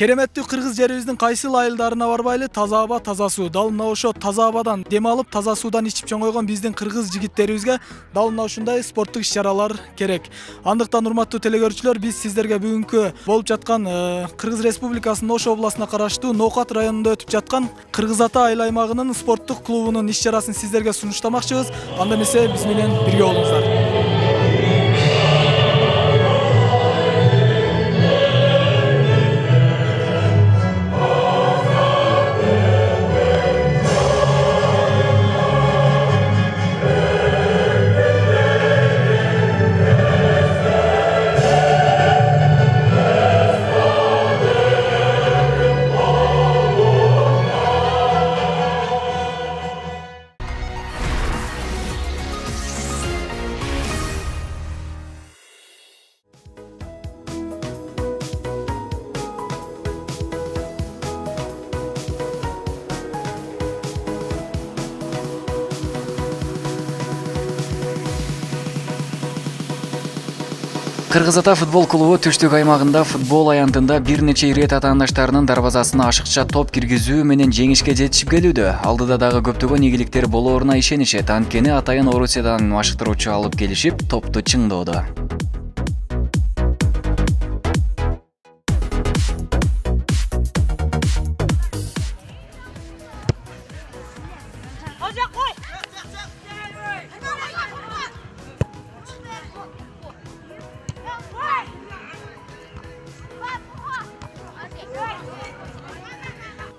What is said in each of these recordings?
Кереметтүү кыргыз жерибиздин кайсыл айылдарына барбайлы таза аба, таза суу. Дал мына ошо таза абадан дем алып, таза суудан ичип чоңойгон биздин кыргыз жигиттерибизге дал мына ушундай спорттук иш-чаралар керек. Андыктан урматтуу телекөрүүчүлөр, биз сиздерге бүгүнкү болуп жаткан Кыргыз Республикасынын Ош областына караштуу Ноокат районунда өтүп жаткан Кыргыз Ата айыл аймагынын спорттук клубунун иш-чарасын сиздерге сунуштамакчыбыз. Анда эмесе биз менен бирге болуңуздар. Кыргыз Ата футбол клубу түштүк аймагында футбол аянтында бир нече ирет атаандаштарынын дарбазасына ашыкча топ киргизүү менен жеңишке жетишип келүүдө. Алдыда дагы көптөгөн ийгиликтер болооруна ишенишет. Анткени атайын Орусиядан машыктыруучу алып келишип, топту чыңдоодо.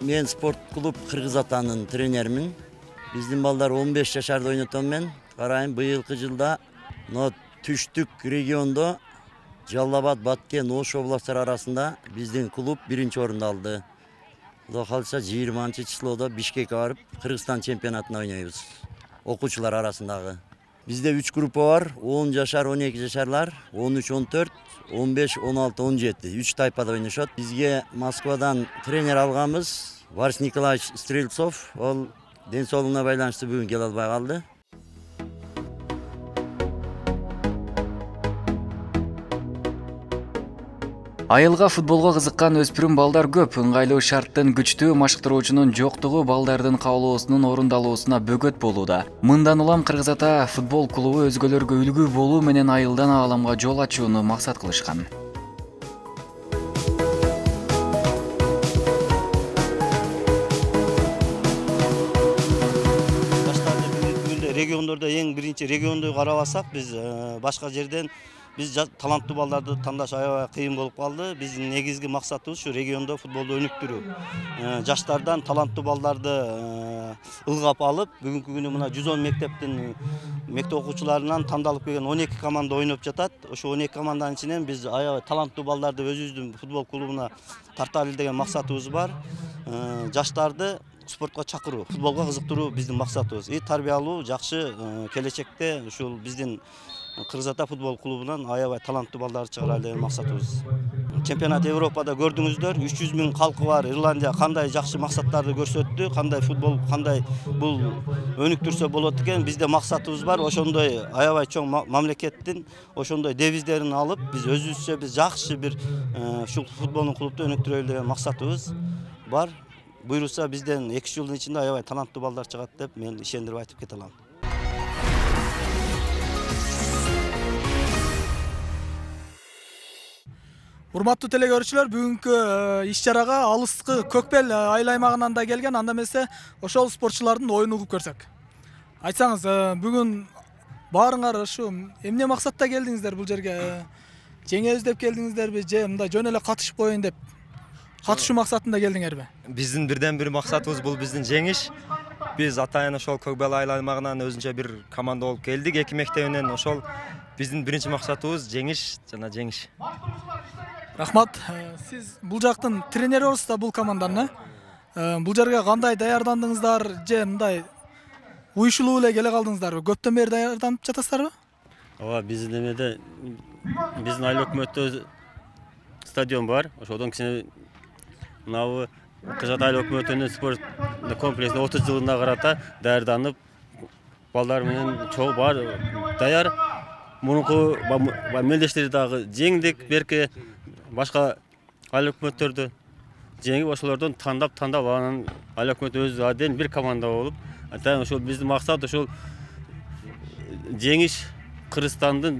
Мен спорт клуб Кыргыз Атанын тренермин. Биздин балдар 15 жашарда ойнотом мен. Карайын, быйылкы жылда түштүк региондо Жалал Абад, Баткен, Ош областтары арасында биздин клуб биринчи орунду алды. Кудай калса 20-числоодо Бишкекке барып, Кыргызстан чемпионатына ойнойбуз. Окуучулар арасындагы. Bizde 3 grupa var. 10 yaşar, 12 yaşarlar, 13, 14, 15, 16, 17. 3 taypada oynayışat. Bizge Moskvadan trener algamız Varis Nikolaevich Streltsov. Ol densoluguna baylanıştı bugün gel albay kaldı. Айылга футболго кызыккан өспүрүм балдар көп. Ыңгайлуу шарттын күчтүү машыктыруучунун жоктугу балдардын каалоосунун орундалуусуна бөгөт болууда. Мындан улам Кыргыз Ата футбол клубу өзгөлөргө үлгү болуу менен айылдан ааламга жол ачууну максат кылышкан. Региондордо эң биринчи регионду карабасак, биз башка жерден biz таланттуу балдарды тандаш аябай кыйын болуп калды. Биздин негизги максатыбыз ушу региондо футболду өнүктүрүү. Жаштардан таланттуу балдарды ылгап алып, бүгүнкү күнү мына 110 мектептин мектеп окуучуларынан тандалып келген 12 команда ойноп жатат. Ошо 12 команданын ичинен биз аябай таланттуу балдарды өзүбүздүн футбол клубуна тарталы деген максатыбыз бар. Жаштарды спортко чакыруу, футболго кызыктыруу биздин максатыбыз. Тарбиялуу, жакшы келечекте ушул биздин Кыргыз Ата футбол клубунан аябай таланттуу балдарды чыгаралы деген максатыбыз. Чемпионат Европада көрдүңүздөр, 300 000 калкы бар. Ирландия кандай жакшы максаттарды көрсөттү, кандай футбол, кандай бул өнүктүрсө болот экен. Бизде максатыбыз бар. Ошондой аябай чоң мамлекеттин ошондой девиздерин алып, биз өзүбүзчө биз жакшы бир ушул футболдун клубду өнүктүрөлү деген максатыбыз бар. Буйрулса бизден 2 жылдын ичинде аябай таланттуу балдар чыгат деп мен ишендирип айтып кете алам. Урматтуу телекөрүүчүлөр, бүгүнкү иш-чарага алыскы Көкбел айыл аймагынан да келген, анда эмесе ошол спортчулардын оюн угуп көрсөк. Айтсаңыз, бүгүн баарыңар ушу эмне максатта келдиңиздер бул жерге? Жеңебиз деп келдиңиздерби же мындай жөн эле катышып коеюн деп? Катышуу максатында келдиңерби? Биздин бирден бир максатыбыз бул биздин жеңиш. Биз атайын ошол Көкбел айыл аймагынан өзүнчө бир команда болуп келдик. Эки мектебинен ошол биздин биринчи максатыбыз жеңиш жана жеңиш. Рахмат. Сиз бул жактын тренери болсуз да бул команданын. Бул жерге кандай даярдандыңыздар же мындай уюшулуу эле келе калдыңыздарбы? Көптөн бери даярданып жатасыздарбы? Ооба, биздин эмеде биздин айыл өкмөттө стадион бар. Ошодон кичине мынабы Кыргыз Ата айыл өкмөтүнүн спорт комплексине 30 жылына карата даярданып, балдар менен чогуу бар даяр. Мурунку мелдештерди дагы жеңдик, берке башка айыл өкмөттөрдү жеңип ошолордон тандап анан айыл өкмөтү өзү аден бир команда болуп, атайын ошол биздин максат ошол жеңиш Кыргызстандын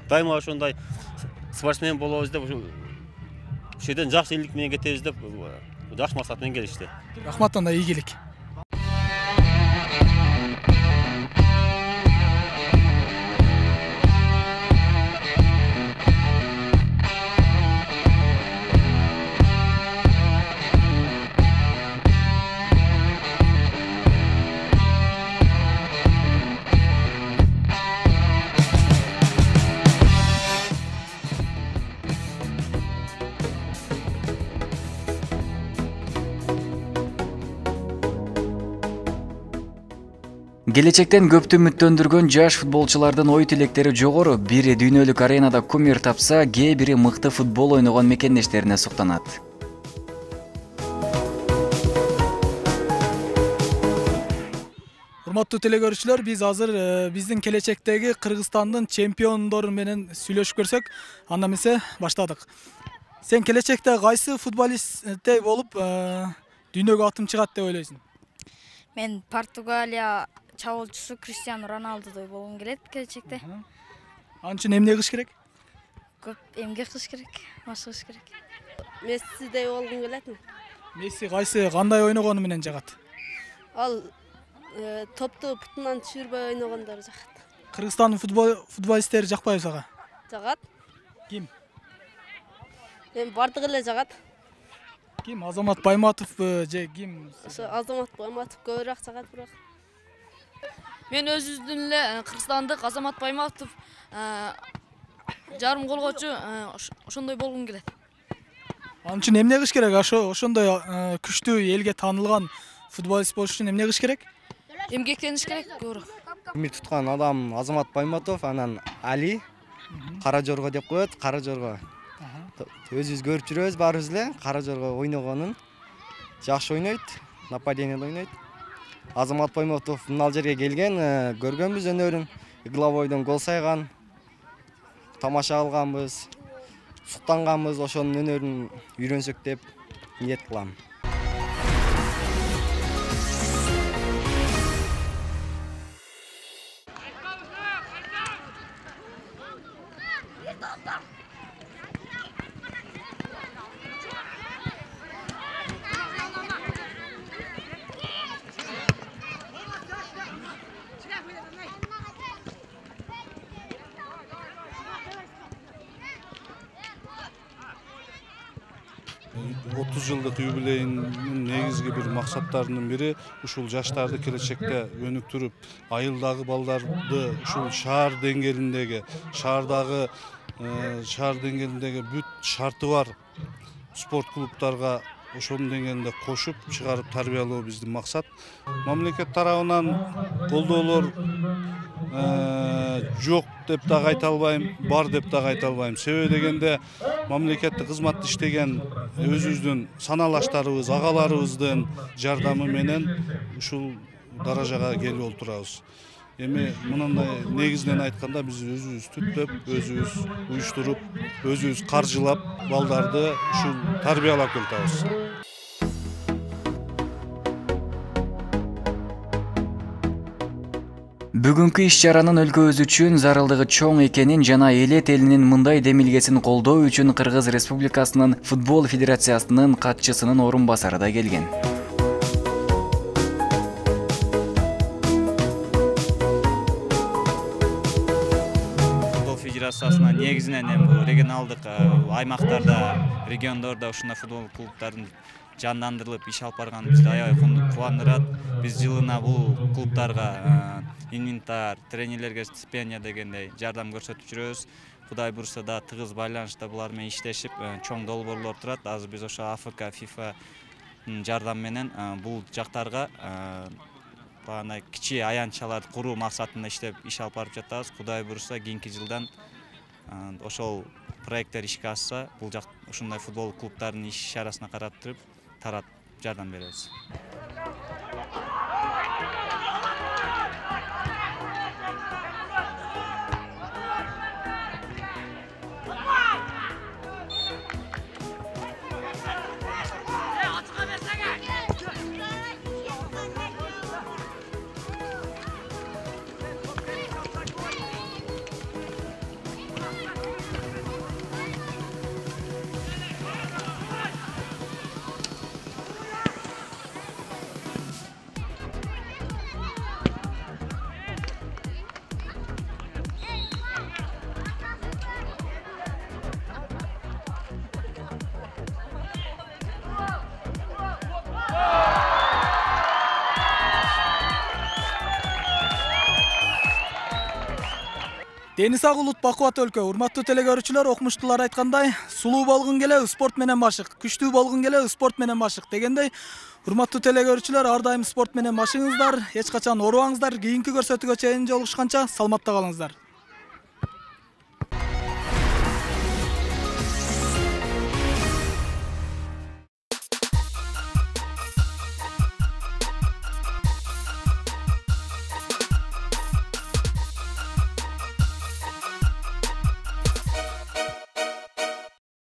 дайыма ошондой спортсмен болобуз деп ошол жерден жакшы элдик менен кетебиз деп жакшы максат менен келишти. Рахмат, анда ийгилик. Келечектен көптү үмүттөндүргөн жаш футболчулардын ой тилектери жогору. Бири дүйнөлүк аренада кумир тапса, кээ бири мыкты футбол ойногон мекендештерине суктанат. Урматтуу телекөрүүчүлөр, биз азыр биздин келечектеги Кыргызстандын чемпиондору менен сүйлөшүп көрсөк, анда эмесе баштадык. Сен келечекте кайсы футболисттей болуп дүйнөгө атым чыгат деп ойлойсуң? Мен Португалия чабуулчусу Криштиану Роналдудой болгум келет келечекте. Ал үчүн эмне кылыш керек? Көп эмгек кылыш керек, башка кылыш керек. Мессидей болгум келет. Месси кандай ойногону менен жагат? Ал топту бутунан түшүрбөй ойногондор жагат. Кыргызстандын футболисттери жакпайбы сага? Жагат. Ким? Мен бардыгы эле жагат. Ким? Азамат Байматовбу же ким? Ошо Азамат Байматов көбүрөөк жагат бирок. Мен өзүбүздүн эле кыргызстандык Азамат Байматов жарым голгочу ошондой болгум келет. Ал үчүн эмне кылыш керек? Ошондой күчтүү элге таанылган футболист болуш үчүн эмне кылыш керек? Эмгектениш керек көбүрөөк. Кумир туткан адам Азамат Байматов, анан Али Кара Жорго деп коет, Кара Жорго. Өзүбүз көрүп жүрөбүз баарыбыз эле, Кара Жорго ойногонун. Жакшы ойнойт, нападениеде ойнойт. Азамат Байматов мына жерге келген, көргөнбүз өнөрүн, Игловойдон гол сайган, тамаша алганбыз, суктанганбыз, ошонун өнөрүн үйрөнсөк деп ниет кылам. Жылдык юбилейинин негизги бир максаттарынын бири ушул жаштарды келечекте өнүктүрүп, айылдагы балдарды ушул шаар деңгээлиндеги бүт шарты бар спорт клубтарга ошонун деңгээлинде кошуп чыгарып тарбиялоо биздин максат. Мамлекет тарабынан колдоолор жок деп дагы айта албайм, бар деп дагы айта албайм. Себеби дегенде мамлекеттик кызматта иштеген өзүбүздүн саналаштарыбыз, агаларыбыздын жардамы менен ушул даражага келип отурабыз. Эми мындай негизинен айтканда биз өзүбүз түптөп, өзүбүз уюштуруп, өзүбүз каржылап балдарды ушул тарбиялап келатабыз. Бүгүнкү иш-чаранын өлкөбүз үчүн зарылдыгы чоң экенин жана элет элинин мындай демилгесин колдоо үчүн Кыргыз Республикасынын футбол федерациясынын катчысынын орун басары да келген. Футбол федерациясына негизинен эми регионалдык аймактарда, региондордо ушундай футбол клубдарын жандандырылып иш алып барган бизди аябай кубандырат. Биз жылына бул клубдарга инвентарь, тренерлерге стипендия дегендей жардам көрсөтүп жүрөбүз. Кудай бурса да тыгыз байланышта булар менен иштешип, чоң долбоорлор турат. Азыр биз ошо АФК, ФИФА жардам менен бул жактарга багандай кичи аянтчаларды куруу максатында иштеп иш алып барып жатабыз. Кудай бурса кийинки жылдан ошол проекттер ишке ашса, бул жак ушундай футбол клубдарынын иш чарасына карап тарап жардам беребиз. Дени сак улут бакубат өлкө. Урматтуу телекөрүүчүлөр, окумуштуулар айткандай, сулуу болгун келе спорт менен башык, күчтүү болгун келе спорт менен башык дегендей, урматтуу телекөрүүчүлөр, ар дайым спорт менен башыңыздар, эч качан оорубаңыздар. Кийинки көрсөтүүгө чейин жолугушканча саламатта калыңыздар.